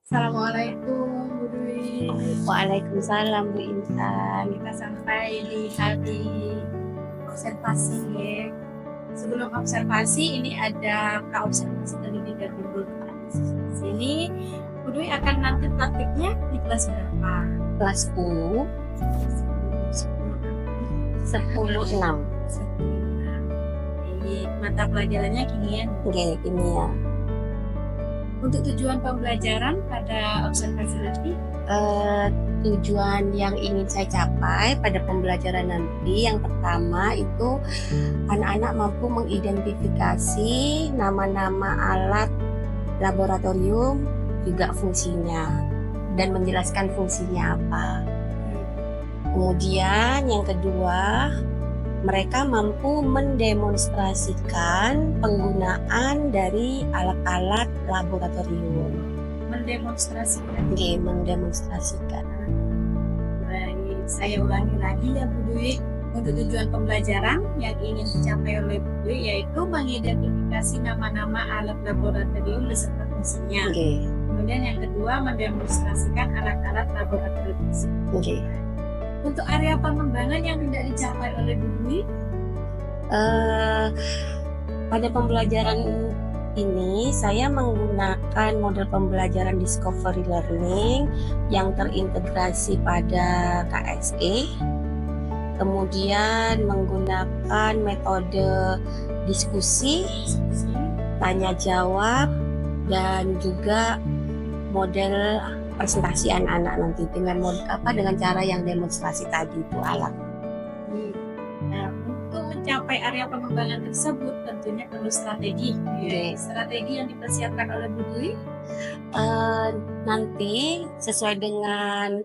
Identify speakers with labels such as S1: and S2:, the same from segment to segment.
S1: Assalamualaikum Bu Dwi.
S2: Waalaikumsalam Bu Intan.
S1: Kita sampai di hari observasi ya. Sebelum observasi ini ada pra-observasi terlebih dahulu. Di sini Bu Dwi akan nanti praktiknya di kelas berapa?
S2: Kelas U 10.6.
S1: Baik, mata pelajarannya kinian.
S2: Oke, ini ya.
S1: Untuk tujuan pembelajaran pada observasi nanti,
S2: Tujuan yang ingin saya capai pada pembelajaran nanti yang pertama itu anak-anak mampu mengidentifikasi nama-nama alat laboratorium juga fungsinya dan menjelaskan fungsinya apa. Kemudian yang kedua, mereka mampu mendemonstrasikan penggunaan dari alat-alat laboratorium.
S1: mendemonstrasikan.
S2: Oke, mendemonstrasikan.
S1: Baik, saya ulangi lagi ya Bu Dwi. Untuk tujuan pembelajaran yang ingin dicapai oleh Bu Dwi yaitu mengidentifikasi nama-nama alat laboratorium beserta fungsinya.
S2: Oke,
S1: Kemudian yang kedua, mendemonstrasikan alat-alat laboratorium.
S2: oke.
S1: Untuk area pengembangan yang tidak dicapai oleh Bu Dwi,
S2: Pada pembelajaran ini saya menggunakan model pembelajaran discovery learning yang terintegrasi pada KSE. Kemudian menggunakan metode diskusi, tanya jawab, dan juga model presentasi anak-anak nanti dengan dengan cara yang demonstrasi tadi itu alat.
S1: nah, untuk mencapai area pengembangan tersebut tentunya perlu strategi.
S2: Oke.
S1: Strategi yang dipersiapkan oleh Bu Dwi
S2: Nanti sesuai dengan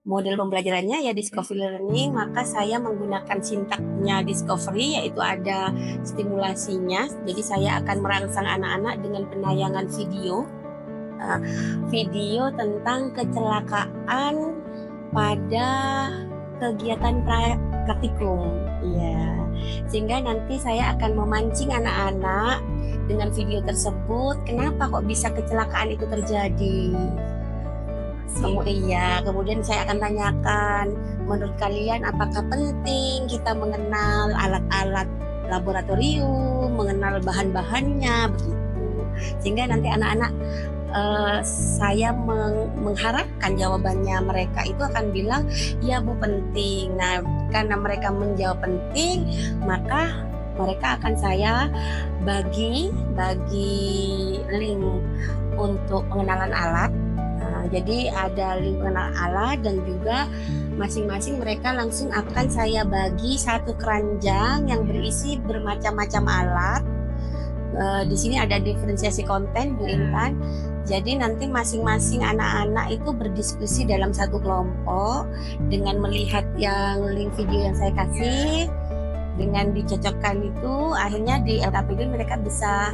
S2: model pembelajarannya ya discovery learning, maka saya menggunakan sintaknya discovery yaitu ada stimulasinya. Jadi saya akan merangsang anak-anak dengan penayangan video tentang kecelakaan pada kegiatan praktikum. Iya. Sehingga nanti saya akan memancing anak-anak dengan video tersebut, kenapa kok bisa kecelakaan itu terjadi? Kemudian saya akan tanyakan, menurut kalian apakah penting kita mengenal alat-alat laboratorium, mengenal bahan-bahannya begitu. Sehingga nanti anak-anak saya mengharapkan jawabannya mereka itu akan bilang, ya Bu penting. Nah, karena mereka menjawab penting, maka mereka akan saya bagi link untuk pengenalan alat. Jadi ada link pengenalan alat dan juga masing-masing mereka langsung akan saya bagi satu keranjang yang berisi bermacam-macam alat. Di sini ada diferensiasi konten Bu Intan. Jadi nanti masing-masing anak-anak itu berdiskusi dalam satu kelompok dengan melihat yang link video yang saya kasih. Dengan dicocokkan itu akhirnya di LKPD mereka bisa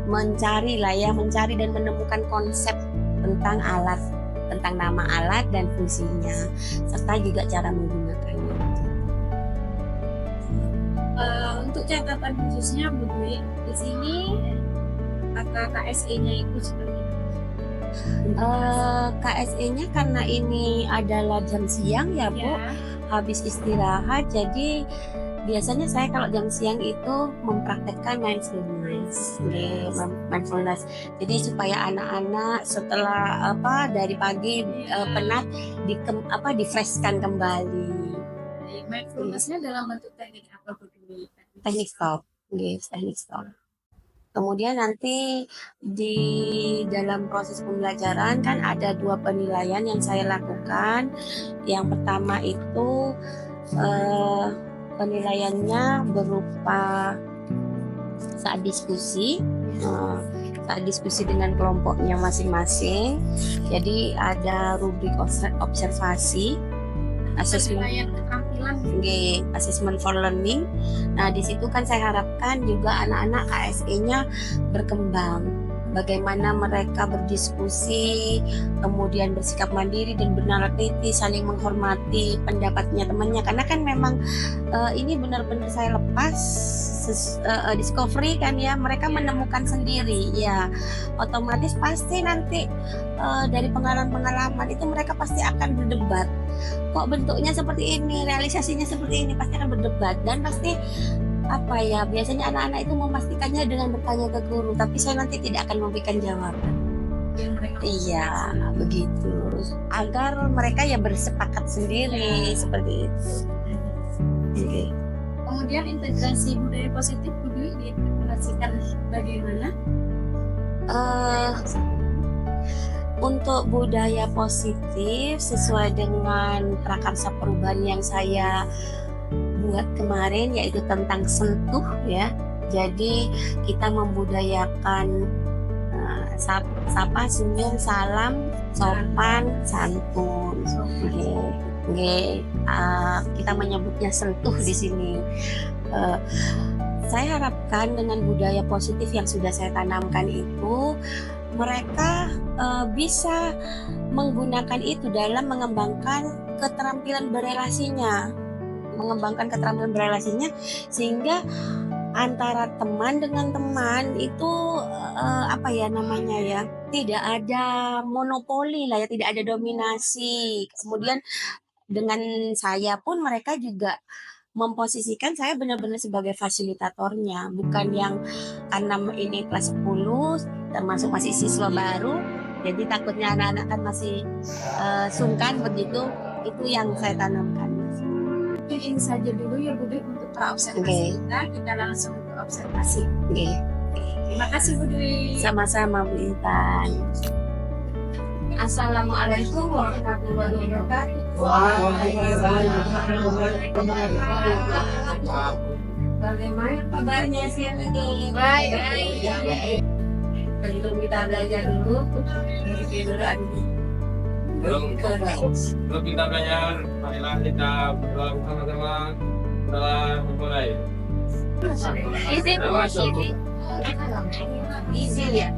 S2: mencari dan menemukan konsep tentang alat, tentang nama alat dan fungsinya, serta juga cara menggunakannya.
S1: untuk catatan khususnya Bu Dwi, di sini kata KSE-nya itu seperti
S2: KSE-nya karena ini adalah jam siang ya Bu, habis istirahat, jadi biasanya saya kalau jam siang itu mempraktekkan mindfulness. Jadi supaya anak-anak setelah dari pagi penat di-freshkan kembali.
S1: mindfulness-nya dalam bentuk teknik apa Bu Dwi?
S2: Teknik stop. Teknik stop. Kemudian nanti di dalam proses pembelajaran kan ada 2 penilaian yang saya lakukan. Yang pertama itu penilaiannya berupa saat diskusi dengan kelompoknya masing-masing. Jadi ada rubrik observasi,
S1: Penilaian keterampilan,
S2: assessment for learning. Nah di situ kan saya harapkan juga anak-anak KSE-nya berkembang. bagaimana mereka berdiskusi, kemudian bersikap mandiri dan bernalar kritis, saling menghormati pendapatnya temannya. Karena kan memang ini benar-benar saya lepas discovery kan ya, mereka menemukan sendiri ya, otomatis pasti nanti dari pengalaman-pengalaman itu mereka pasti akan berdebat, kok bentuknya seperti ini, realisasinya seperti ini, pasti akan berdebat. Dan pasti apa ya, biasanya anak-anak itu memastikannya dengan bertanya ke guru, tapi saya nanti tidak akan memberikan jawaban. Iya, begitu, agar mereka ya bersepakat sendiri seperti itu. Oke.
S1: Kemudian integrasi budaya positif Budwi diintegrasikan bagaimana?
S2: Untuk budaya positif sesuai dengan prakarsa perubahan yang saya buat kemarin, yaitu tentang sentuh ya. Jadi kita membudayakan sapa, senyum, salam, sopan, santun. Kita menyebutnya sentuh di sini. Saya harapkan dengan budaya positif yang sudah saya tanamkan itu, mereka bisa menggunakan itu dalam mengembangkan keterampilan berelasinya, sehingga antara teman dengan teman itu apa ya namanya ya, tidak ada monopoli lah ya, tidak ada dominasi. Kemudian dengan saya pun mereka juga memposisikan saya benar-benar sebagai fasilitatornya, bukan yang, karena ini kelas 10 termasuk masih siswa baru, jadi takutnya anak-anak kan masih sungkan begitu. Itu yang saya tanamkan.
S1: Mungkin ini saja dulu ya Budwi untuk observasi kita langsung ke observasi. Terima kasih Budwi.
S2: Sama-sama Bu Intan.
S1: Assalamualaikum warahmatullahi wabarakatuh. Bagaimana kabarnya siang ini? Baik. Sebelum kita belajar dulu,
S3: Belum kita belajar, marilah kita berdoa sama-sama setelah memulai.
S1: Isi ya.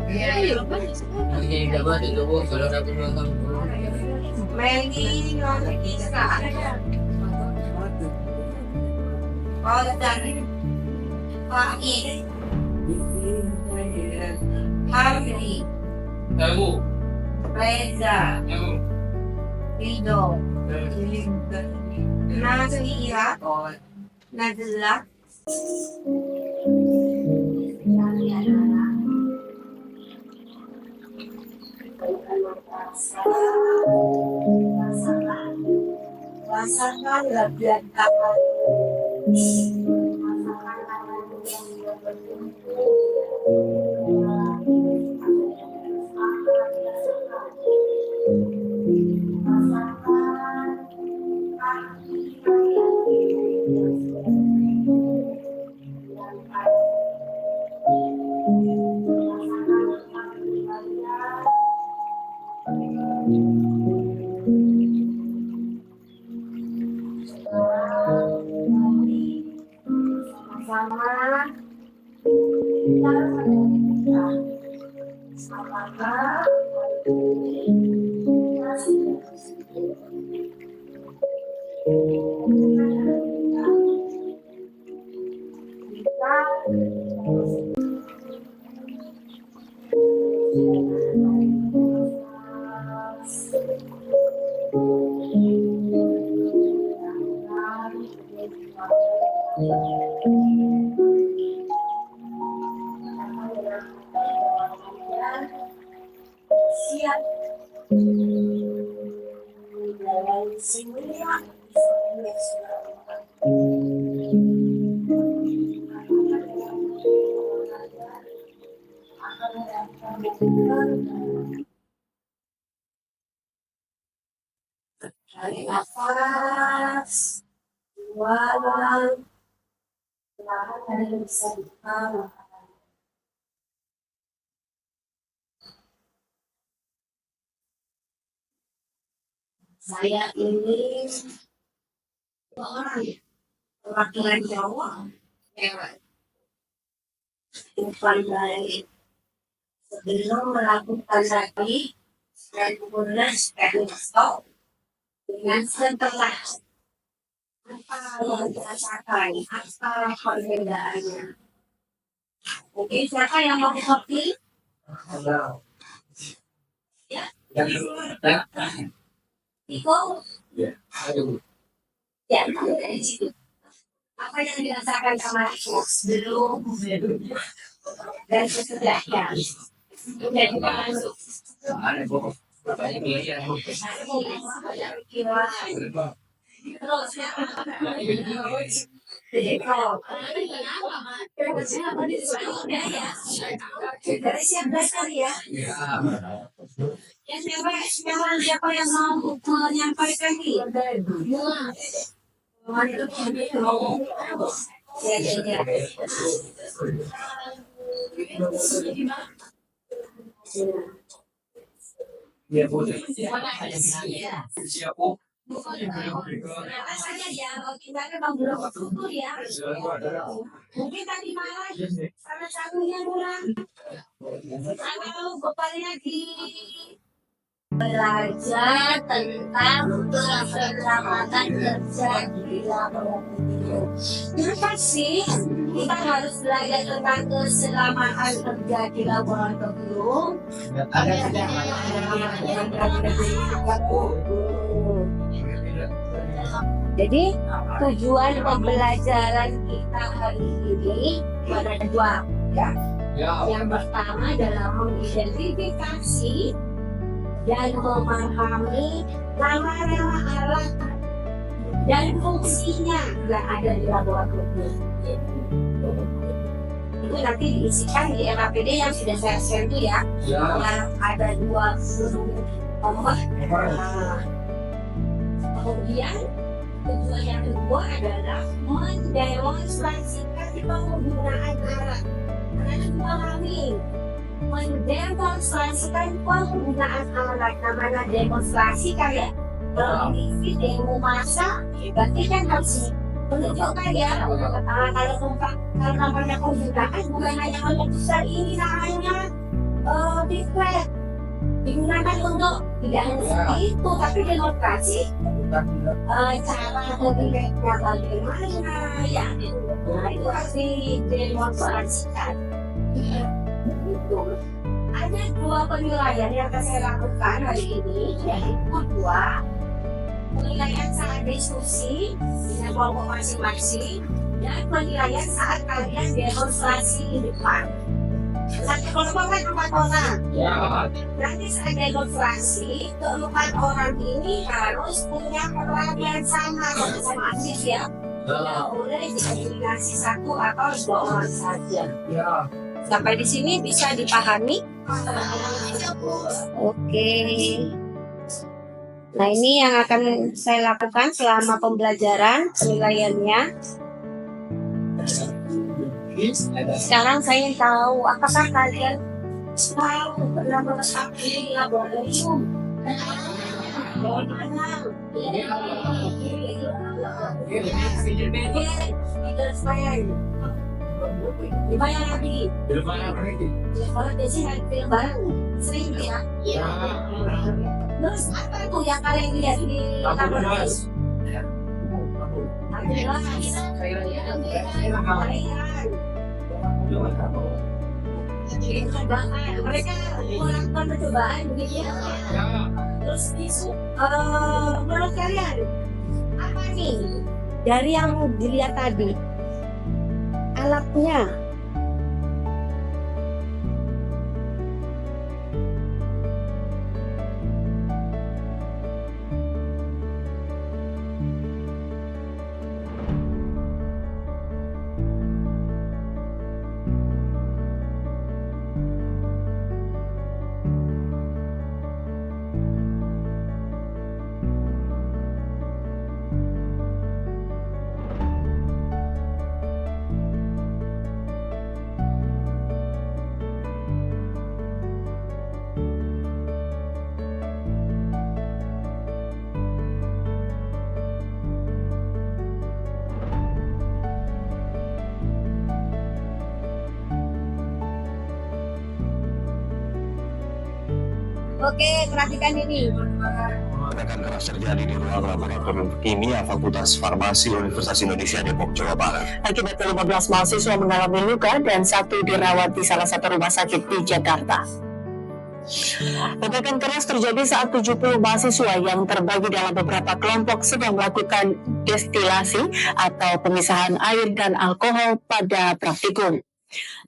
S1: Meli bisa. Ozan, Faiz, Hardi,
S3: Kamu,
S1: Reza, Rido, Nazira, Nazla, rasakan labian tangan. Siap. Tarik nafas, buang, perlahan kalian bisa buka mata. Saya ini dua orang, perwakilan Jawa, lewat. Depan baik,
S2: sebelum melakukan lagi dan kemudian teknik stop dengan setelah apa yang dirasakan, apa perbedaannya. Oke, siapa yang mau kopi? Ya, Iko? Ya, dari situ. Apa yang dirasakan sama Iko sebelum dan sesudahnya? Udah kita masuk. Terus dari siapa sekali ya? Ya siapa yang mau menyampaikan nih?
S3: Ya, boleh.
S2: Apa saja ya, kita memang belum bersyukur ya. Mungkin tadi malam salah satunya kurang. Kalau bapaknya di belajar tentang keselamatan kerja di laboratorium. Kenapa sih kita harus belajar tentang keselamatan kerja di laboratorium? Jadi tujuan pembelajaran kita hari ini ada dua, ya. Yang pertama adalah mengidentifikasi dan memahami nama-nama alat dan fungsinya yang ada di laboratorium. Itu nanti diisikan di RAPD yang sudah saya share itu ya. Yang ada 20 nomor. Kemudian tujuan yang kedua adalah mendemonstrasikan penggunaan alat. Karena memahami mendemonstrasikan penggunaan alat, namanya demonstrasi kayak TV demo masa, berarti kan harus menunjukkan ya kalau namanya penggunaan bukan hanya untuk besar ini namanya display digunakan untuk tidak hanya seperti itu, tapi demonstrasi cara memilihnya bagaimana ya, nah itu harus didemonstrasikan. Ada dua penilaian yang akan saya lakukan hari ini, yaitu dua penilaian saat diskusi dengan kelompok masing-masing dan penilaian saat kalian demonstrasi di depan. Satu kelompok kan 4 orang. Nanti saat demonstrasi keempat orang ini harus punya peran yang sama masing-masing ya. Tidak boleh dieliminasi satu atau 2 orang saja. Sampai di sini bisa dipahami? Oke. Nah, ini yang akan saya lakukan selama pembelajaran penilaiannya. Sekarang saya tahu apakah kalian tahu pernah mengetahui di laboratorium? Dibayar lagi. Kalau desi hari film bareng sering ya. Terus apa tuh yang kalian lihat di laboratorium? Mereka melakukan percobaan begitu ya. Terus menurut kalian apa nih dari yang dilihat tadi alatnya? Oke, perhatikan ini.
S4: Ledakan keras terjadi di ruang laboratorium kimia Fakultas Farmasi Universitas Indonesia Depok, Jawa Barat.
S5: Akibatnya 15 mahasiswa mengalami luka dan 1 dirawat di salah satu rumah sakit di Jakarta. Ledakan keras terjadi saat 70 mahasiswa yang terbagi dalam beberapa kelompok sedang melakukan destilasi atau pemisahan air dan alkohol pada praktikum.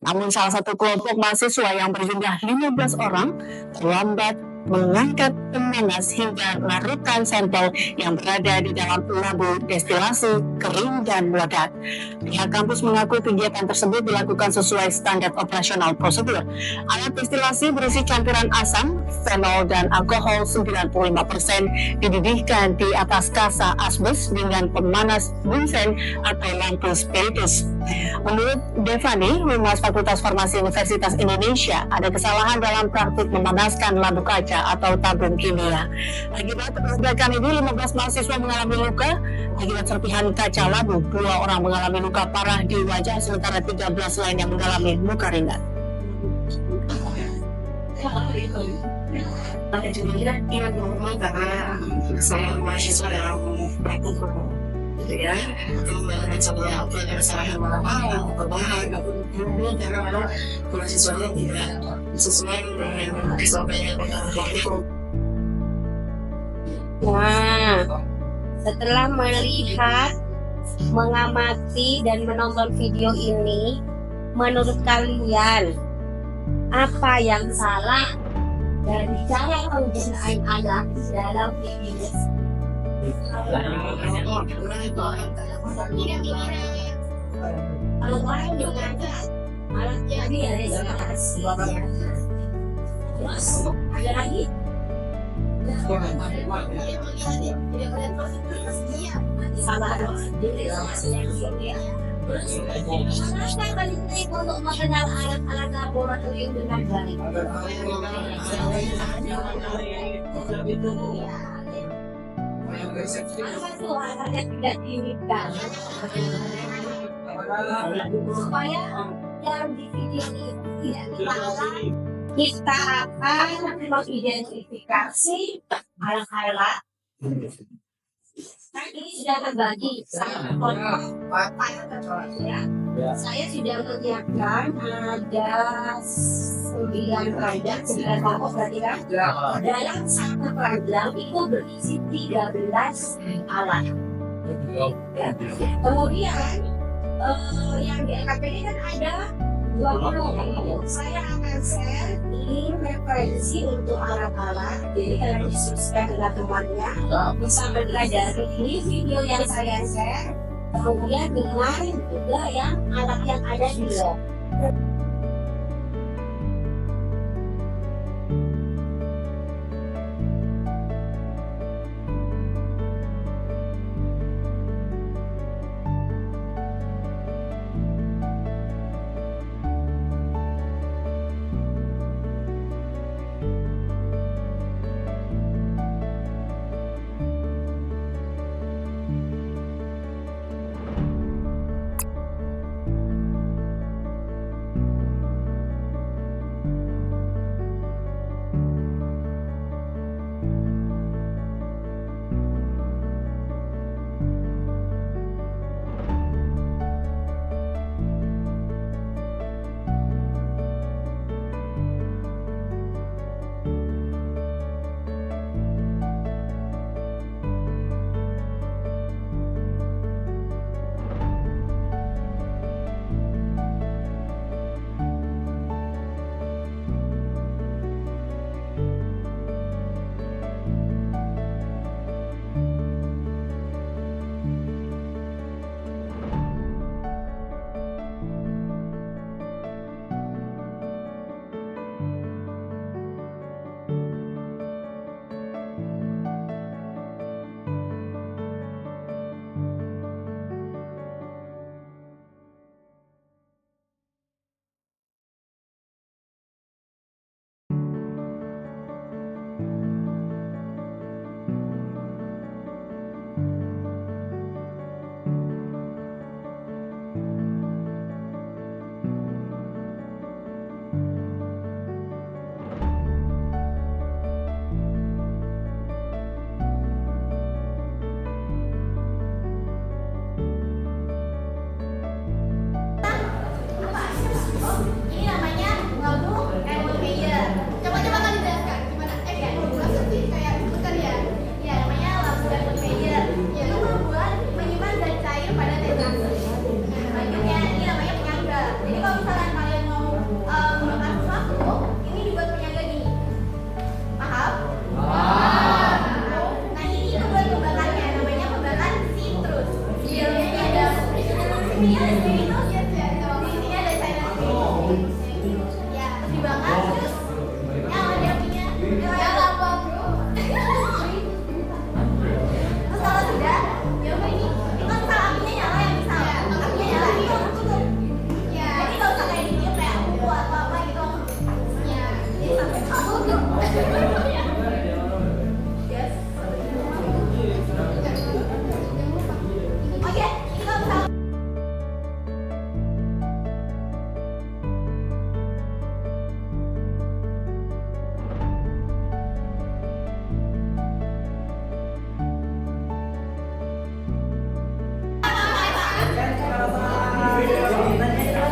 S5: Namun salah satu kelompok mahasiswa yang berjumlah 15 orang terlambat mengangkat pemanas hingga melarutkan sampel yang berada di dalam labu destilasi kering dan meledak. Pihak kampus mengaku kegiatan tersebut dilakukan sesuai standar operasional prosedur. Alat destilasi berisi campuran asam, fenol, dan alkohol 95% dididihkan di atas kasa asbes dengan pemanas bunsen atau lampu spiritus. Menurut Devani, Humas Fakultas Farmasi Universitas Indonesia, ada kesalahan dalam praktik memanaskan labu kaca atau tabung kimia. Akibat ledakan ini, 15 mahasiswa mengalami luka. Akibat serpihan kaca labu, 2 orang mengalami luka parah di wajah, sementara 13 lain yang mengalami luka ringan.
S6: Ini normal karena saya mahasiswa dalam praktikum, gitu ya. Kemudian sebenarnya apa yang saya mau perubahan ini karena memang mahasiswanya tidak sesuai dengan SOP-nya praktikum.
S2: Nah, setelah melihat, mengamati, dan menonton video ini, menurut kalian apa yang salah dari cara penggunaan anak dalam video? Kalau orang dengan alatnya dia terus ada lagi. Saya paling baik untuk mengenal alat-alat laboratorium dengan baik. Apa itu alatnya tidak diinginkan? Supaya yang di video ini tidak dilakukan, kita akan mengidentifikasi alat-alat. Ini sudah terbagi sama kelompok ya. Saya sudah menyiapkan ada 9 keranjang, 9 kelompok berarti kan? Dalam satu keranjang itu berisi 13 alat. Ya. Kemudian yang di LKPD kan ada 20. Saya akan share link referensi untuk alat-alat. Jadi kalian diskusikan dengan temannya, bisa mempelajari ini video yang saya share, kemudian dengan juga yang alat yang ada di lab.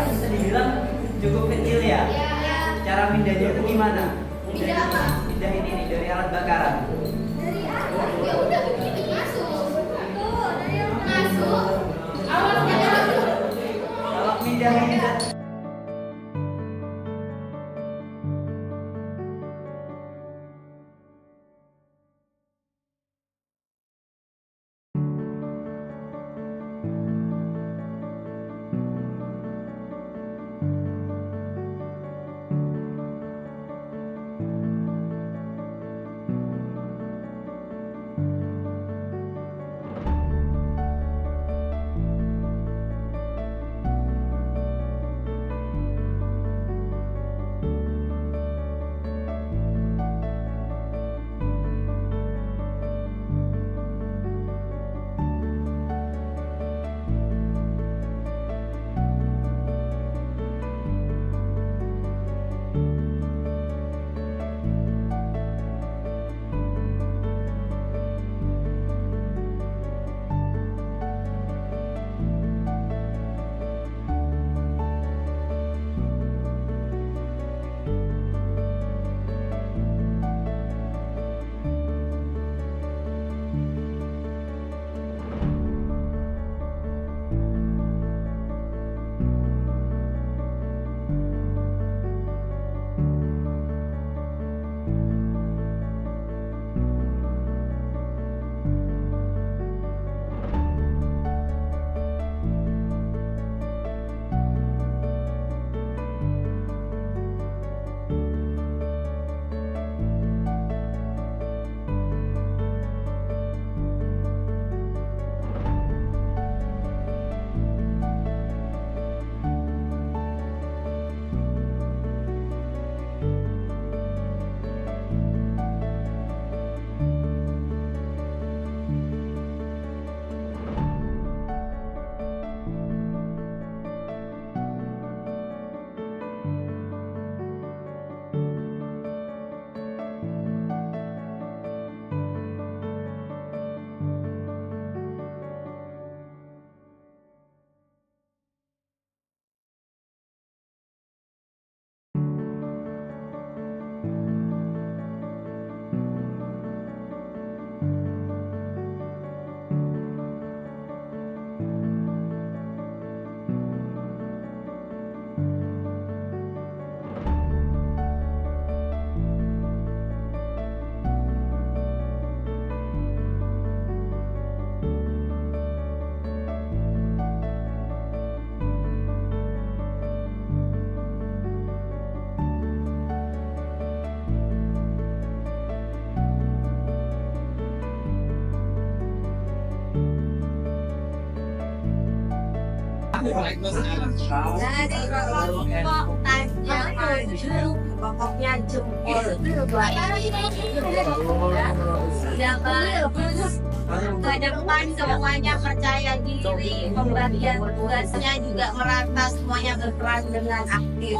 S7: Bisa dibilang cukup kecil ya. Cara mindahnya itu gimana? Mindah apa? Mindah ini nih dari alat bakaran.
S8: Dari apa? Ya udah begini masuk. Tuh, dari yang masuk. Awalnya
S7: Kalau mindah ini
S2: Dari kelompok tajam maju, pokoknya jempol sudah bagus. Ke depan semuanya percaya diri, pembagian tugasnya juga merata, semuanya berperan dengan aktif.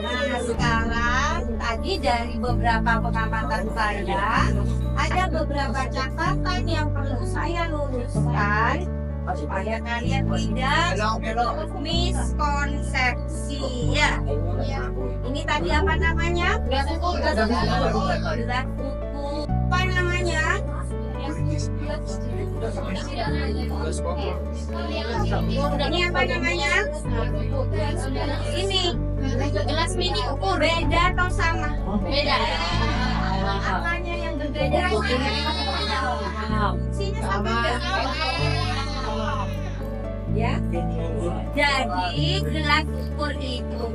S2: Nah sekarang tadi dari beberapa pengamatan saya, ada beberapa catatan yang perlu saya luruskan supaya kalian tidak miskonsepsi ya. Ini tadi apa namanya? Gelas kuku. Apa namanya? Ini apa namanya? Ini gelas mini ukur. Beda atau sama? Beda. Apanya yang berbeda? Isinya sama nggak? Ya. Jadi gelas ukur itu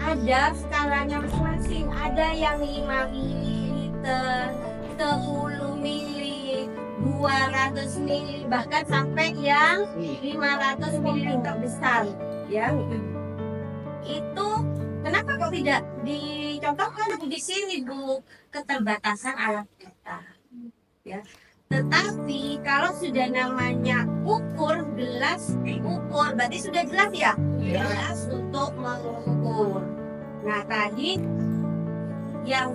S2: ada skalanya masing-masing. Ada yang 5 mili, 500 ml, bahkan sampai yang 500 ml besar ya. Itu kenapa kok tidak dicontohkan di sini Bu, keterbatasan alat kita ya. Tetapi kalau sudah namanya ukur gelas, ukur berarti sudah jelas ya, gelas untuk mengukur. Nah tadi yang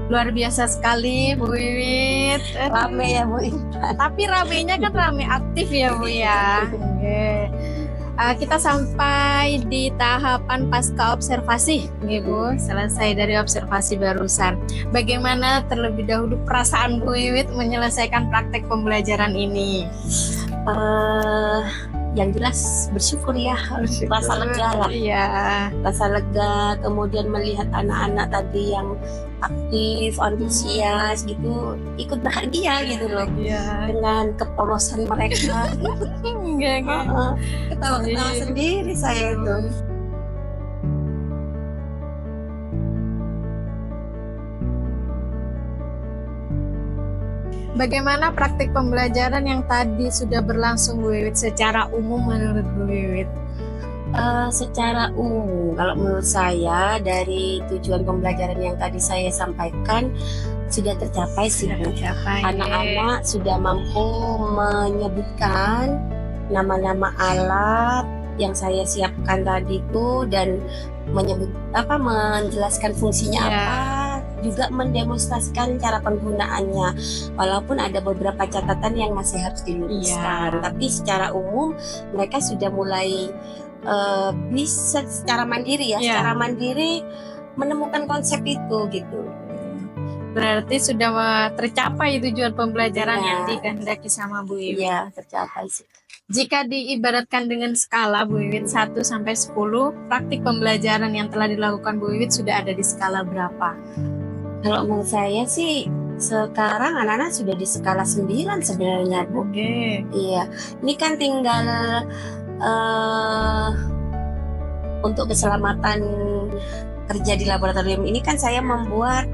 S1: Luar biasa sekali Bu Wiwit.
S2: rame ya Bu.
S1: Tapi ramenya kan rame aktif ya Bu ya. Oke. Kita sampai di tahapan pasca observasi nih Bu. Selesai dari observasi barusan. Bagaimana terlebih dahulu perasaan Bu Wiwit menyelesaikan praktek pembelajaran ini?
S2: Yang jelas bersyukur ya, rasa lega lah.
S1: Iya.
S2: Rasa lega, kemudian melihat anak-anak tadi yang aktif, antusias gitu, ikut bahagia gitu loh
S1: Iya.
S2: dengan kepolosan mereka.
S1: Enggak.
S2: Ketawa-ketawa sendiri saya itu.
S1: Bagaimana praktik pembelajaran yang tadi sudah berlangsung Bu Wiwit secara umum menurut Bu Wiwit?
S2: Secara umum, kalau menurut saya dari tujuan pembelajaran yang tadi saya sampaikan sudah tercapai sih Bu. Anak-anak sudah mampu menyebutkan nama-nama alat yang saya siapkan tadi itu dan menjelaskan fungsinya
S1: Ya.
S2: apa, juga mendemonstrasikan cara penggunaannya. Walaupun ada beberapa catatan yang masih harus diluruskan, tapi secara umum mereka sudah mulai bisa secara mandiri ya,
S1: Ya.
S2: secara mandiri menemukan konsep itu gitu.
S1: Berarti sudah tercapai tujuan pembelajaran
S2: Iya.
S1: yang dikehendaki sama Bu Wiwit.
S2: Iya, tercapai sih.
S1: Jika diibaratkan dengan skala Bu Wiwit 1 sampai 10, praktik pembelajaran yang telah dilakukan Bu Wiwit sudah ada di skala berapa?
S2: Kalau menurut saya sih sekarang anak-anak sudah di skala 9 sebenarnya Bu.
S1: Oke.
S2: Iya, ini kan tinggal untuk keselamatan kerja di laboratorium ini kan saya membuat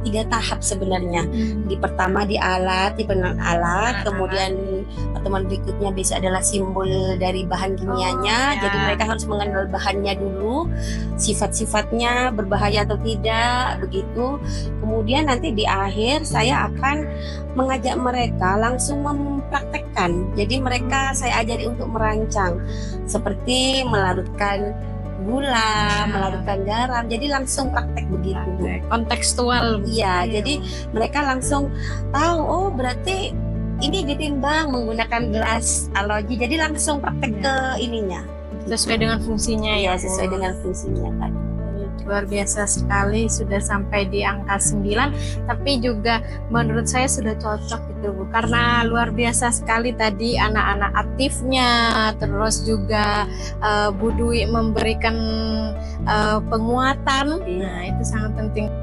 S2: 3 tahap sebenarnya. Di pertama di alat, di pengenalan alat, kemudian pertemuan berikutnya bisa adalah simbol dari bahan kimianya. Jadi mereka harus mengenal bahannya dulu, sifat-sifatnya berbahaya atau tidak, begitu. Kemudian nanti di akhir saya akan mengajak mereka langsung mempraktekkan. Jadi mereka saya ajari untuk merancang seperti melarutkan gula, melarutkan garam. Jadi langsung praktek begitu.
S1: Kontekstual.
S2: Iya, jadi mereka langsung tahu, oh berarti ini ditimbang menggunakan gelas aloji. Jadi langsung praktek ke ininya.
S1: Sesuai dengan fungsinya
S2: Iya, sesuai dengan fungsinya tadi.
S1: Luar biasa sekali, sudah sampai di angka 9, tapi juga menurut saya sudah cocok gitu Bu, karena luar biasa sekali tadi anak-anak aktifnya, terus juga Bu Dwi memberikan penguatan. Nah itu sangat penting.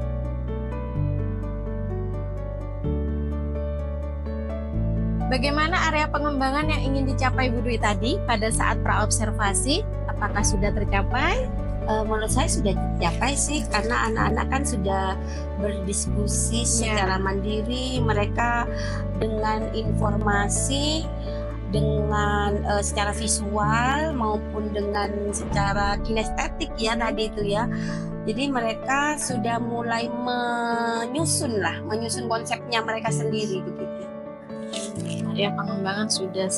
S1: Bagaimana area pengembangan yang ingin dicapai Bu Dwi tadi pada saat praobservasi? Apakah sudah tercapai?
S2: Menurut saya sudah dicapai sih, karena anak-anak kan sudah berdiskusi secara mandiri, mereka dengan informasi, dengan secara visual maupun dengan secara kinestetik ya tadi itu ya. Jadi mereka sudah mulai menyusun konsepnya mereka sendiri begitu.
S1: Area pengembangan sudah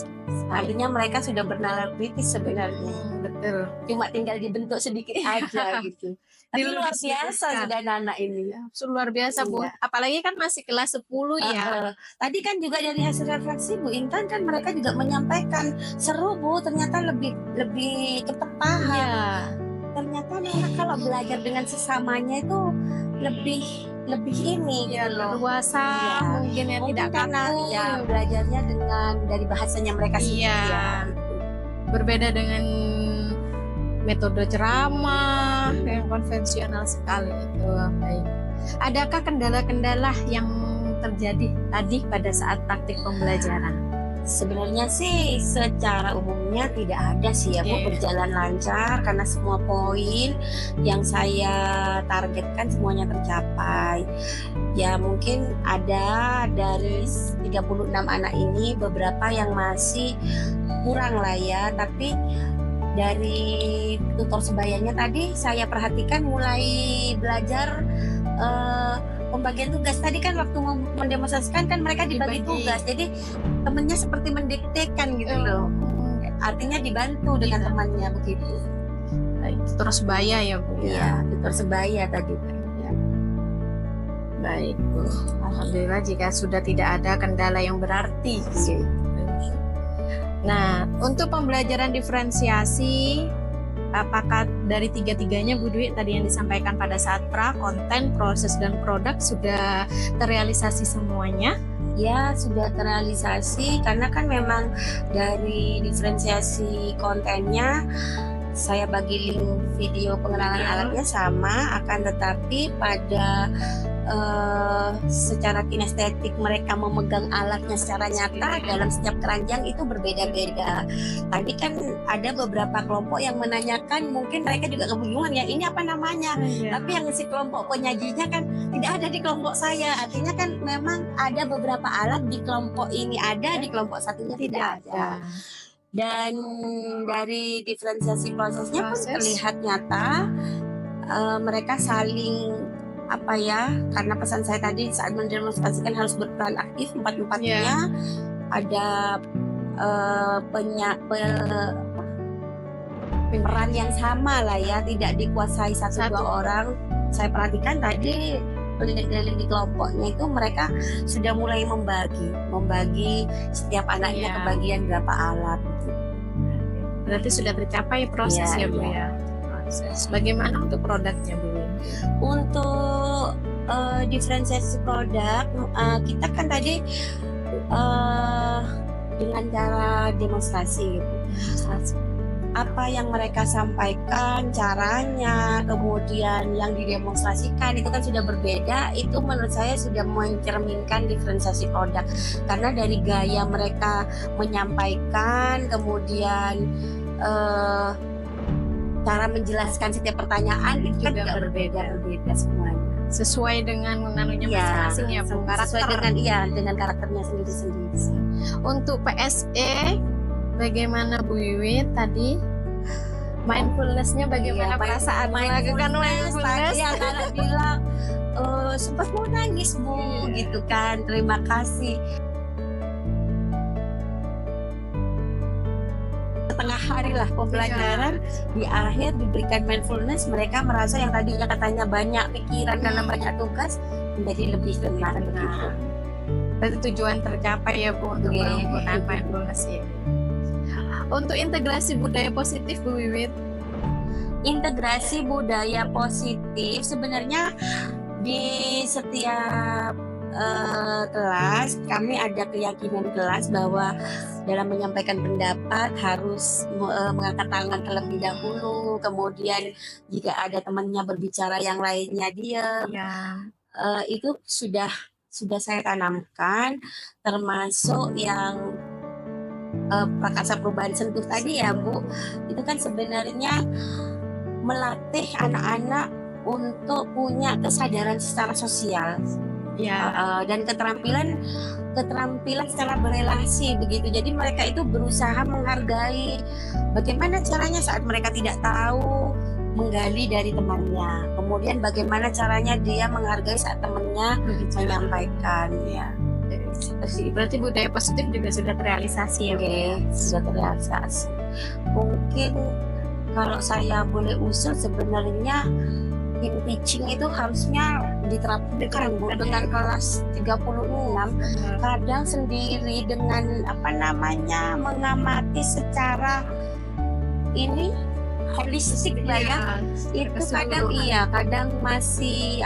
S2: Artinya mereka sudah bernalar kritis sebenarnya.
S1: betul.
S2: Cuma tinggal dibentuk sedikit aja gitu. Tapi luar biasa sudah anak ini.
S1: Luar biasa Bu.
S2: Iya.
S1: Apalagi kan masih kelas 10 ya.
S2: Tadi kan juga dari hasil refleksi Bu Intan kan mereka juga menyampaikan seru Bu, ternyata lebih cepat paham.
S1: Iya.
S2: Ternyata anak kalau belajar dengan sesamanya itu lebih ini
S1: Ya,
S2: gitu loh.
S1: luasa
S2: Iya.
S1: mungkin ya,
S2: Mungkin
S1: tidak
S2: karena
S1: kaku.
S2: ya belajarnya dengan dari bahasanya mereka sendiri
S1: Iya.
S2: ya.
S1: Berbeda dengan metode ceramah yang konvensional sekali itu. Baik. Adakah kendala-kendala yang terjadi tadi pada saat praktik pembelajaran?
S2: Sebenarnya sih secara umumnya tidak ada sih ya Bu,
S1: Oke.
S2: berjalan lancar karena semua poin yang saya targetkan semuanya tercapai. Ya mungkin ada dari 36 anak ini beberapa yang masih kurang lah ya, tapi dari tutor sebayanya tadi saya perhatikan mulai belajar pembagian tugas. Tadi kan waktu mendemonstrasikan kan mereka dibagi tugas, jadi temennya seperti mendiktekan gitu loh. Artinya dibantu dengan temannya begitu.
S1: Baik, terus sebaya ya Bu.
S2: Iya, tutor sebaya tadi. Ya.
S1: Baik Bu. Alhamdulillah jika sudah tidak ada kendala yang berarti. Nah, untuk pembelajaran diferensiasi, apakah dari tiga-tiganya Bu Dwi tadi yang disampaikan pada saat konten, proses, dan produk sudah terrealisasi semuanya?
S2: Ya sudah terrealisasi karena kan memang dari diferensiasi kontennya saya bagi link video pengenalan alatnya sama, akan tetapi pada secara kinestetik mereka memegang alatnya secara nyata dalam setiap keranjang itu berbeda-beda. Tadi kan ada beberapa kelompok yang menanyakan, mungkin mereka juga kebingungan ya ini apa namanya. Tapi yang si kelompok penyajinya kan tidak ada di kelompok saya. Artinya kan memang ada beberapa alat di kelompok ini ada, di kelompok satunya tidak ada. Dan dari diferensiasi prosesnya pun terlihat nyata mereka saling karena pesan saya tadi saat mendemonstrasikan harus berperan aktif empat-empatnya. Ada peran yang sama lah ya, tidak dikuasai satu dua orang. Saya perhatikan tadi keliling-keliling di kelompoknya itu mereka sudah mulai membagi setiap anaknya kebagian berapa alat.
S1: Berarti sudah tercapai proses ya Bu ya. Proses. Bagaimana untuk produknya Bu?
S2: Untuk diferensiasi produk kita kan tadi dengan cara demonstrasi gitu. Apa yang mereka sampaikan, caranya, kemudian yang didemonstrasikan itu kan sudah berbeda. Itu menurut saya sudah mencerminkan diferensiasi produk karena dari gaya mereka menyampaikan, kemudian cara menjelaskan setiap pertanyaan itu kan juga berbeda semuanya.
S1: sesuai dengan menanunya
S2: Ya,
S1: masing-masing ya Bu.
S2: sesuai dengan karakternya sendiri-sendiri sih.
S1: Untuk PSE bagaimana Bu Wiwit tadi? Mindfulness-nya bagaimana perasaan melakukan mindfulness?
S2: Tadi anak bilang sempat mau nangis Bu gitu kan. Terima kasih. Setengah hari lah pembelajaran, di akhir diberikan mindfulness, mereka merasa yang tadinya katanya banyak pikiran karena banyak tugas menjadi lebih tenang.
S1: Berarti tujuan tercapai ya Bu untuk penggunaan mindfulness ini. Untuk integrasi budaya positif Bu Wiwit,
S2: Integrasi budaya positif sebenarnya di setiap kelas kami ada keyakinan kelas bahwa dalam menyampaikan pendapat harus mengangkat tangan terlebih dahulu, kemudian jika ada temannya berbicara yang lainnya diam. Itu sudah saya tanamkan, termasuk yang prakarsa perubahan sentuh tadi ya Bu, itu kan sebenarnya melatih anak-anak untuk punya kesadaran secara sosial. Dan keterampilan secara berelasi begitu. Jadi mereka itu berusaha menghargai bagaimana caranya saat mereka tidak tahu menggali dari temannya. Kemudian bagaimana caranya dia menghargai saat temannya menyampaikan ya.
S1: Berarti budaya positif juga sudah terrealisasi ya Bu?
S2: Sudah terrealisasi. Mungkin kalau saya boleh usul sebenarnya team teaching itu harusnya diterapkan Bu dengan kelas 36. Kadang sendiri dengan mengamati secara ini holistik lah ya. Itu kadang masih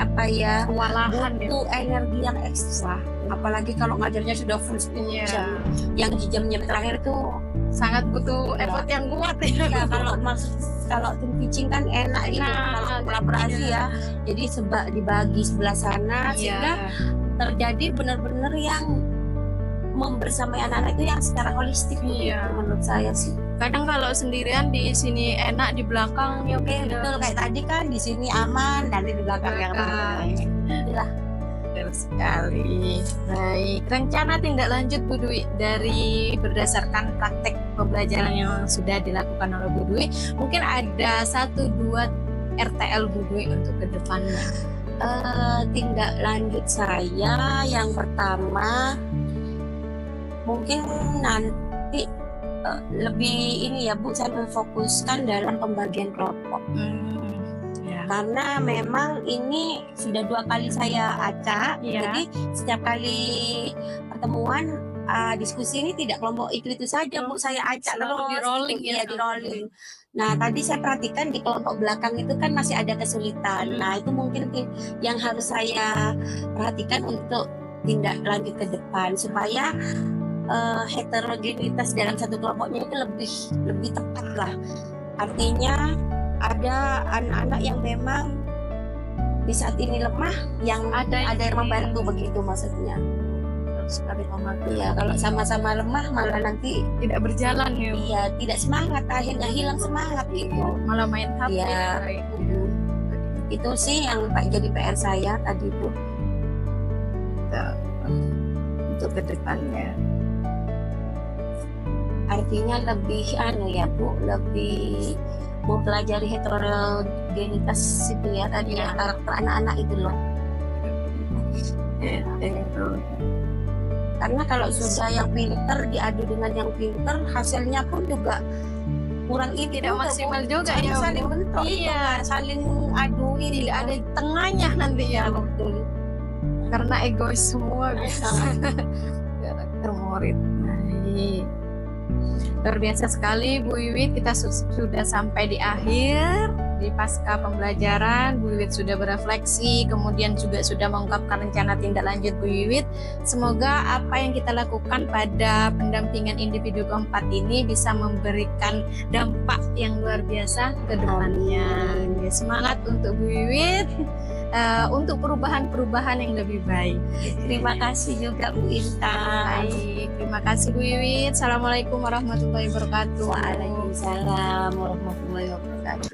S1: kewalahan
S2: butuh energi yang ekstra. Apalagi kalau ngajarnya sudah full 10 jam. Yang di jamnya terakhir tuh
S1: sangat butuh effort yang kuat ya.
S2: Kalau tim teaching kan enak gitu kalau kolaborasi ya. Jadi dibagi sebelah sana sehingga terjadi benar-benar yang membersamai anak-anak itu yang secara holistik menurut saya sih.
S1: Kadang kalau sendirian di sini enak, di belakang ya
S2: betul kayak tadi kan di sini aman, nanti di belakang yang itulah.
S1: Betul sekali. Baik, rencana tindak lanjut Bu Dwi dari berdasarkan praktek pembelajaran yang sudah dilakukan oleh Bu Dwi, mungkin ada 1-2 RTL Bu Dwi untuk kedepannya.
S2: Tindak lanjut saya yang pertama mungkin nanti lebih ini ya Bu, saya memfokuskan dalam pembagian kelompok. Karena memang ini sudah 2 kali saya acak, jadi setiap kali pertemuan diskusi ini tidak kelompok itu saja Bu, saya acak terus
S1: di rolling
S2: di rolling. Nah tadi saya perhatikan di kelompok belakang itu kan masih ada kesulitan. Nah itu mungkin yang harus saya perhatikan untuk tindak lanjut ke depan supaya heterogenitas dalam satu kelompoknya itu lebih tepat lah. Artinya ada anak-anak yang memang di saat ini lemah, yang ada yang membantu begitu maksudnya.
S1: Sekali membantu.
S2: Iya, kalau sama-sama lemah malah nanti
S1: tidak berjalan ya.
S2: Iya, tidak semangat, akhirnya hilang semangat gitu.
S1: Malah main HP.
S2: Iya. Itu sih yang jadi PR saya tadi Bu.
S1: Untuk kedepannya.
S2: Artinya lebih Bu, lebih mempelajari heterogenitas itu ya tadi karakter anak-anak itu loh. Karena kalau sudah yang pinter diadu dengan yang pinter, hasilnya pun juga kurang ini
S1: tidak maksimal juga ya.
S2: Saling bentrok, saling adu ini,
S1: tidak ada tengahnya nanti ya.
S2: Betul.
S1: Karena egois semua bisa. Karakter murid. Baik. Luar biasa sekali Bu Wiwit, kita sudah sampai di akhir di pasca pembelajaran. Bu Wiwit sudah berefleksi, kemudian juga sudah mengungkapkan rencana tindak lanjut Bu Wiwit. Semoga apa yang kita lakukan pada pendampingan individu keempat ini bisa memberikan dampak yang luar biasa ke depannya. Ya, semangat untuk Bu Wiwit, untuk perubahan-perubahan yang lebih baik.
S2: Terima kasih juga Bu Intan.
S1: Baik, terima kasih Bu Wiwit. Assalamualaikum warahmatullahi wabarakatuh.
S2: Waalaikumsalam warahmatullahi wabarakatuh.